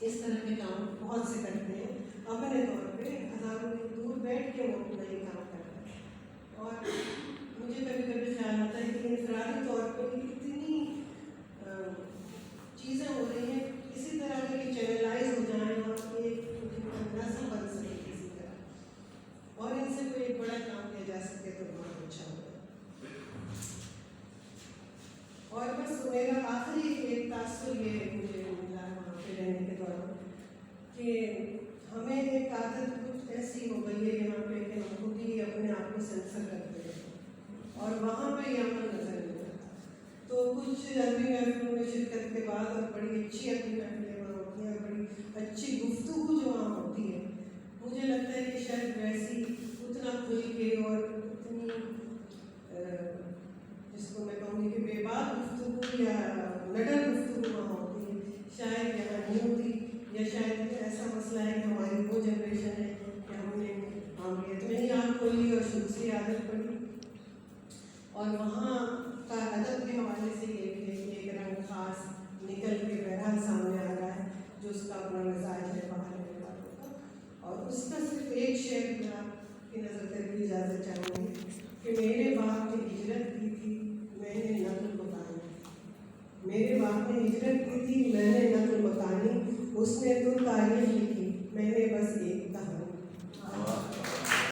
اس طرح کے کام بہت سے کرتے ہیں اپنے طور پہ، ہزاروں میل دور بیٹھ کے وہ اپنا یہ کام کرتے ہیں. اور مجھے کبھی کبھی خیال آتا ہے کہ انفرادی طور پہ اتنی چیزیں ہو رہی ہیں اسی طرح کے کہ چینلائز ہو جائیں اور ایک نظم بن سکے کسی طرح، اور ان سے کوئی ایک بڑا کام کیا جا سکے تو بہت اچھا ہوگا. اور بس میرا آخری ایک تاثر یہ مجھے ملا وہاں پہ رہنے کے دوران کہ ہمیں ایک عادت کچھ ایسی ہو گئی ہے یہاں پہ کہ ہم خود ہی اپنے آپ کو سینسر کرتے ہیں اور وہاں پہ یہ عمل نظر نہیں آتا. تو کچھ عربی محفلوں میں شرکت کے بعد اور بڑی اچھی عربی محفلیں وہاں ہوتی ہیں اور بڑی اچھی گفتگو جو وہاں ہوتی ہے، مجھے لگتا ہے کہ شاید ویسی اتنا کھل کے اور اتنی جس کو میں کہوں گی کہ بے بات گفتگو یا نڈر گفتگو وہاں ہوتی ہے، شاید یہاں نہیں ہوتی. یا شاید ایسا مسئلہ ہے کہ ہماری وہ جنریشن ہے کہ ہم نے معاملیت میں ہی آنکھ کھولی اور شروع سے عادت پڑی. اور وہاں کا ادب کے حوالے سے یہ بھی ہے کہ ایک رنگ خاص نکل کے بہرحال سامنے آ رہا ہے جو اس کا اپنا مزاج ہے باہر رہنے والوں کا. اور اس کا صرف ایک شعر میں آپ کی نظر کر کے اجازت چاہوں گی کہ میرے باپ نے ہجرت کی تھی میں نے نقل مکانی، میرے باپ نے ہجرت کی تھی میں نے نقل مکانی، اس نے تو تاریخ لکھی میں نے بس ایک کہانی.